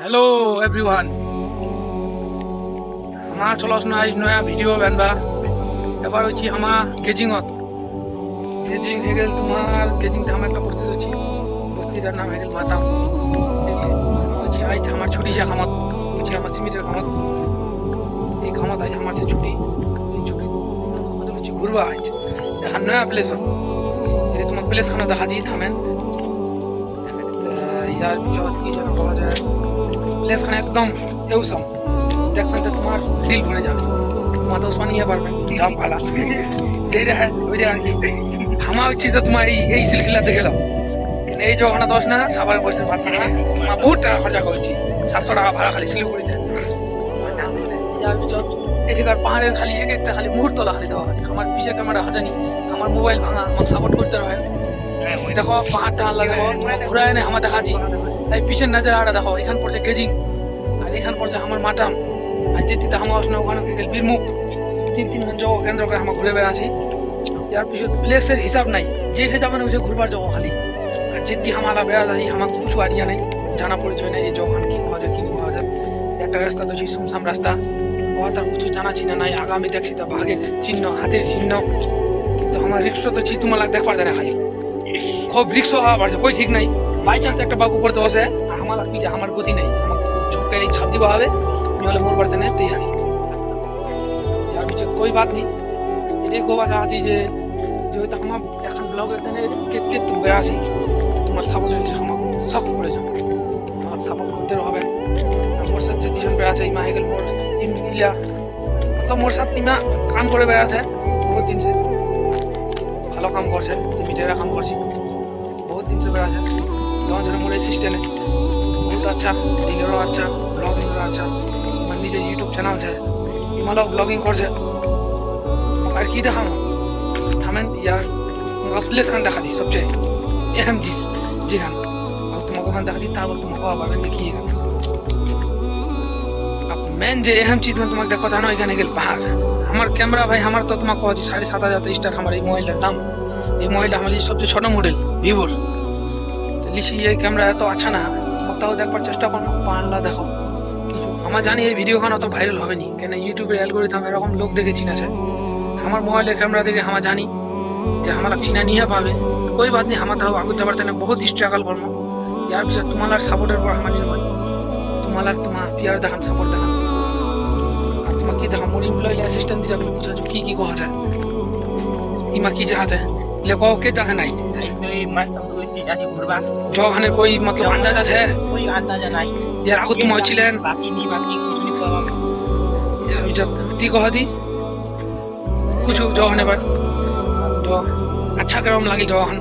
hello everyone हमार चलना आज नया भिडिओ बनवा एबार होची हमार गेजिंगत गेजिंग हे गेल तुम्हार गेजिंग हम एक परिस्थित होची बस्तीर नाम हे गेल माताम होची आज हमार छुट्टी से खामत होची हमार सीमिटर खामत এই খামত आज हमार से छुट्टी छुट्टी मतलब होची घुरवा आज এখন নয়া প্লেস ये তোমার প্লেস খানা দেখা দি থামেন यार जगत की जगह पाওয়া যায় प्लेस खाना एकदम एवसम देखবেন তো তোমার দিল ভরে যাবে তোমার তো পানিয়ে পারবে জাম ভালা যেটা है ওই যে আর কি আমার উচিত তোমার এই সিলসিলা দেখে দাও কিন্তু এই জগনা দশ না সবার পয়সা পাত না আমার বহুত টাকা খরচা করছি 700 টাকা ভাড়া খালি শিলিগুড়িতে यार जब এই জায়গার পাহাড়ের খালি এক একটা খালি মুহূর্ত খালি দেওয়া হয় আমার পিছে ক্যামেরা হাজানি আমার মোবাইল ভাঙা আমাকে সাপোর্ট করতে রহে देखो पहाड़टा लगे घुरा ने हम देखा जी पीछे नजर आ रहा देखो एखान पर गेजिंग और एखान पर हमार माटाम और जेती हम ओखाने बीरमुख तीन जगह केंद्र कर हम घुरे बेড়াছি यार पीछे प्लेसर हिसाब नहीं जे जाबे ना घुरबार जगह खाली और जेती हमारा बेড়া जाई हमारे कुछ आइडिया नहीं जाना परिचय नहीं ये जगह की पाওয়া যায় কি পাওয়া যায় একটা রাস্তা তো সুমসাম রাস্তা बहुत कुछ जाना चिन्ह नहीं आगामी देखी तो भागे चिन्ह हाथेर चिन्ह तो हमारे रिक्शा तो तुम्हारा देख पार देना खाली खूब रिक्स हवा पड़े कोई ठीक नहीं बाई चांस एक बाबू पड़ते बसे हमारा पीछे हमार गति नहीं झपके छाप दिवा হবে নিহলে মোর পড়তে নেই তৈরি यार पीछे कोई बात नहीं ये को बात आज যে হয়তো আমার এখন ব্লগের দেনে কেটকে তুমি বেরাসি তোমার সাপোর্ট हम सब করে যাও আমার সাপোর্ট করতে হবে মোর সাথে যেজন বেরাছে ইমা হেগেল মোর ইমিলা मतलब মোর সাথে ইমা কাম করে বেরাছে বহুত দিন से ভালো কাম করছে সিমিটারে কাম করছি बहुत दिन से बड़ा है गाँव जन मोर असिस्टेंट है बहुत अच्छा दिलेरो अच्छा ब्लॉगिंग अच्छा इमान निजे यूट्यूब चैनल है इमालो ब्लॉगिंग कर और की देखा थामें यार प्लेस खान देखा दी सबसे अहम चीज जी खान और तुमको खान देखा दी तार तुमको आवाज देखिएगा अब मेन जो अहम चीज तुम्हें देखो था ना एखाने गेल पहाड़ हमार कैमरा भाई हमार तो तुम्हें 7,500 स्टार हमारे मोबाइल दाम ये मोबाइल हमारे सबसे छोटा मॉडल ভিভোর লিখি এই ক্যামেরা এত আচ্ছা না তাও দেখবার চেষ্টা করো পারলা দেখো কিছু আমার জানি এই ভিডিওখান অত ভাইরাল হবে না কেন ইউটিউবের অ্যালগরিদম এরকম লোক দেখে চিনাছে আমার মোবাইলের ক্যামেরা দেখে আমার জানি যে আমার চিনা নিয়ে পাবে कोई बात नहीं हम তাও আগে যাবার তেনে বহুত স্ট্রাগল করব यार পিছে তোমার সাপোর্টের পর আমার নির্ভর তোমার পিয়ার দেখান সাপোর্ট দেখান আর তোমার কি দেখান মোর এমপ্লয়ি অ্যাসিস্ট্যান্ট দিরা বলে বুঝা কি কোয়া যায় ইমা কি চাহতে लेको के चाहे नहीं जौखाने कोई मतलब अंदाजा है कोई अंदाजा नहीं यार आगो तुम होइছিলেন बाची कुछ नहीं पावा यार जब ती कहती कुछ जौखाने बाद जो अच्छा करम लागिल जौखान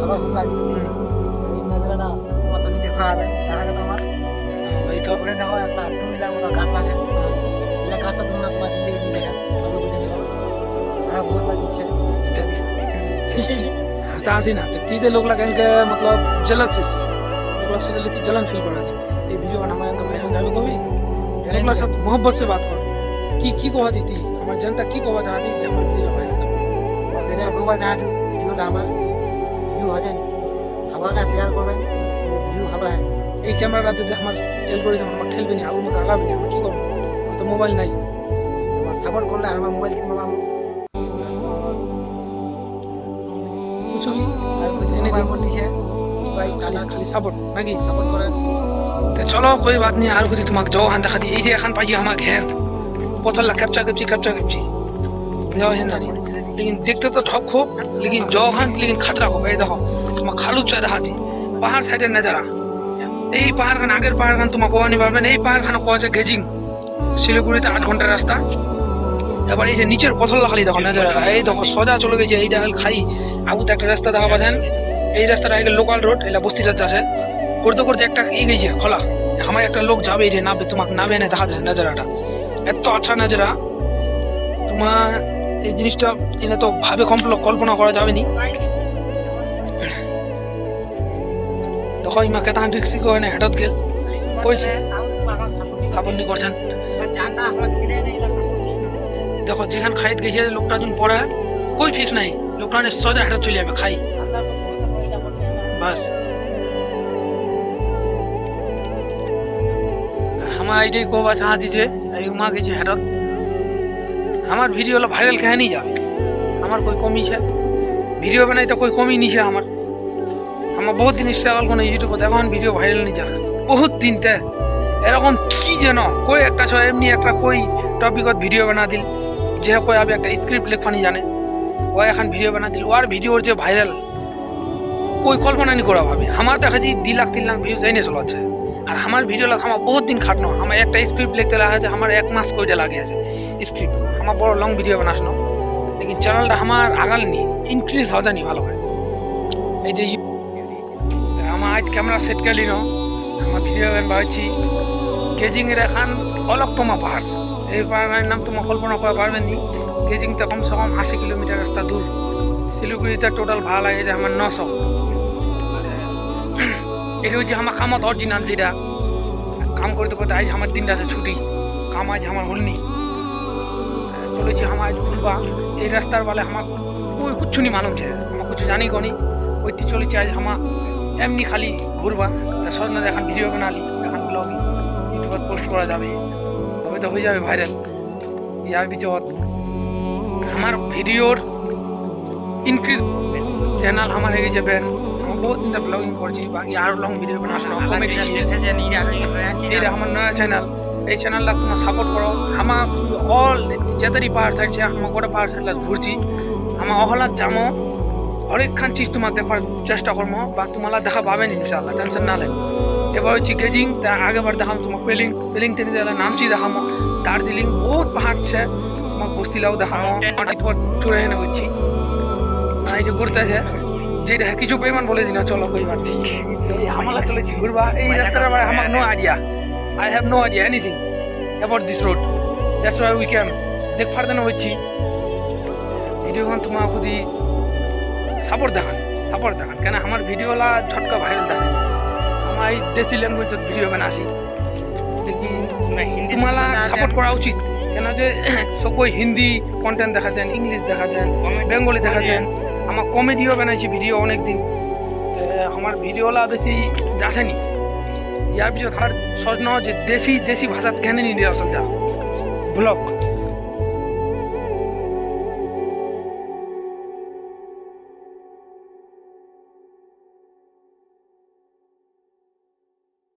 ভালো লাগে এই নজরটা কত দেখা হবে দেখা তোমার ওই তো করে দেখো একটা কুমিলার মতো গাছ আছে এই গাছটা তোমরা তোমার জিন্দগি দেখা আর বহুত বাজি আছে हंसी ना तीजे लोग लगें के मतलब जेलसिस लोग से जल्दी जलन फील करा ये वीडियो का हमारे अंदर भाई जावे कभी लोग साथ मोहब्बत से बात करो की को हाथी थी हमारी जनता की को बात आती जब वीडियो भाई मेरे को बात आज ভিডিও আমার ভিউ হয় সবাইকে শেয়ার করবেন ভিউ ভালো হয় এই ক্যামেরা রাতে যে আমার অ্যালগরিদম আমার ঠেলবে না আগুন মতো আগাবে না কি করব তো মোবাইল নাই সাপোর্ট করলে আমার মোবাইল কিনবো कुछ भी আর কিছু মোবাইল ফোন নিছে ভাই खाली सपोर्ट नाকি सपोर्ट करे तो चलो कोई बात नहीं আর যদি তোমাকে জওহান দেখা দি এই যে এখন পাই আমার ঘের পথলা कैप्चा जाओ है ना लेकिन देखते तो ठक हो लेकिन जौहान लेकिन खतरा हो गए देखो तुम खालू चा দেখা दी पहाड़ साइडे नजारा এই পাহাড় খান আগের পাহাড় খান তোমাকে কোয়া নি পারবেন এই পাহাড় খান কোয়া আছে গেজিং শিলিগুড়িতে 8 ঘন্টা রাস্তা এবার এই যে নিচের পথলা খালি দেখো নজর এই দেখো সোজা চলে গেছে এইটা খাই আগুতে একটা রাস্তা দেখা পাচ্ছেন এই রাস্তাটা আগে লোকাল রোড এটা বস্তিটা যাচ্ছে করতে করতে একটা গেছে খোলা আমার একটা লোক যাবে এই যে নাবে তোমাকে নাবে না দেখা যাচ্ছে নজরাটা এত আচ্ছা নজরা তোমার এই জিনিসটা এনে তো ভাবে কল্পনা করা যাবে নি দেখো ইমা কেতান রিক্সি করে না হেঁটত গেল কইছে স্থাপন নি করছেন देखो जेखान खाइत गई लोकटा जो पड़ा कोई फिक्स नहीं लोकटा ने सोजा हेट चले जाए खाई बस আমার এইটাই কবা চাহাছি যে এই উমা কিছু হেরত আমার ভিডিও হলো ভাইরাল খেয়ে নিয়ে যাবে আমার কই কমিছে ভিডিও বানাই তো কই কমি নিছে আমার বহুত দিন স্ট্রাগল করে ইউটিউবে এখন ভিডিও ভাইরাল নিয়ে যা বহুত দিনতে এরকম কি যেন কই একটা ছয় এমনি একটা কই টপিকত ভিডিও বানা দিল যে কই আমি একটা স্ক্রিপ্ট লেখফানি জানে ও এখন ভিডিও বানা দিল ওর ভিডিওর যে ভাইরাল কই কল্পনা নি করা ভাবে আমার দেখা যায় 2 লাখ 3 লাখ ভিউ যাই না চলাচ্ছে আর আমার ভিডিও লাগে আমার বহুত দিন খাটনো আমার একটা স্ক্রিপ্ট লিখতে লাগে আছে আমার 1 মাস কইটা লাগে আছে স্ক্রিপ্ট আমার বড় লং ভিডিও বানাসনো লেকিন চ্যানেলটা আমার আগাল নি ইনক্রিজ হওয়া জানি ভালো হয় এই যে আমার আজ ক্যামেরা সেট করলি না আমার ভিডিও বানাচ্ছি গেজিং এর এখন অলকতমা পাহাড় এই পাহাড়ের নাম তোমার কল্পনা করা পারবেন নি গেজিংটা কমসে কম 80 কিলোমিটার রাস্তা দূর শিলিগুড়িতে টোটাল ভাড়া লাগে যে আমার 900 এটা হচ্ছে আমার কামত অরিজিনাল যেটা কাম করতে করতে আজ আমার 3টাতে ছুটি কাম আজ আমার হলনি চলেছি আমার আজ ঘুরবা এই রাস্তার বলে আমার কোই কুচ্ছু নি মালুম ছে আমার কিছু জানি কোনি ওইটি চলেছি আজ আমার এমনি খালি ঘুরবা সজনা এখন ভিডিও বানালি এখন ব্লগ ইউটিউবে পোস্ট করা যাবে তবে তো হয়ে যাবে ভাইরাল ইয়ার ভিতর আমার ভিডিওর ইনক্রিজ চ্যানেল আমার হয়ে যাবেন বহুত দিন ব্লগিং করছি বাকি আরো লং ভিডিও বানানো কমেডি এটা আমার নয়া চ্যানেল এই চ্যানেলটা তোমার সাপোর্ট করো আমার অল যেতারি পাহাড় সাইড আমার গোটা পাহাড় সাইড ঘুরছি আমার অহলাত যামো হরেকখান চিজ তোমার দেখার চেষ্টা করবো বা তোমালা দেখা পাবেন ইনশাআল্লাহ টেনশন না লাগে এবার হচ্ছে গেজিং তা আগেবার দেখাম তোমার পেলিং থেকে নামচি দেখামো দার্জিলিং বহুত পাহাড় আছে তোমার বস্তিলাও দেখামো চড়ে এনে হচ্ছি এই যে ঘুরতেছে যেটা কিছু পেমেন্ট বলে দিনা চলো কইবার হামলা চলেছি ঘুরবা এই রাস্তাটা আমার no idea I have no idea anything about this road that's why we came দেখ ফারদানো হচ্ছি ভিডিওখান তোমার খুদি সাপোর্ট দেখান কেন আমার ভিডিওলা ঝটকা ভাইরাল দেখান আমার এই দেশি ল্যাঙ্গুয়েজত ভিডিও বানাসি দেখি তোমালা সাপোর্ট করা উচিত কেন যে সবাই হিন্দি কন্টেন্ট দেখা যান ইংলিশ দেখা যান বেঙ্গলি দেখা যান আমার কমেডিও বানাইছি ভিডিও অনেক দিন আমার ভিডিওলা বেশি যাসেনি ইয়ার ভিতর সজনা যে দেশি ভাষাত কেন নিয়ে আসল যা ব্লগ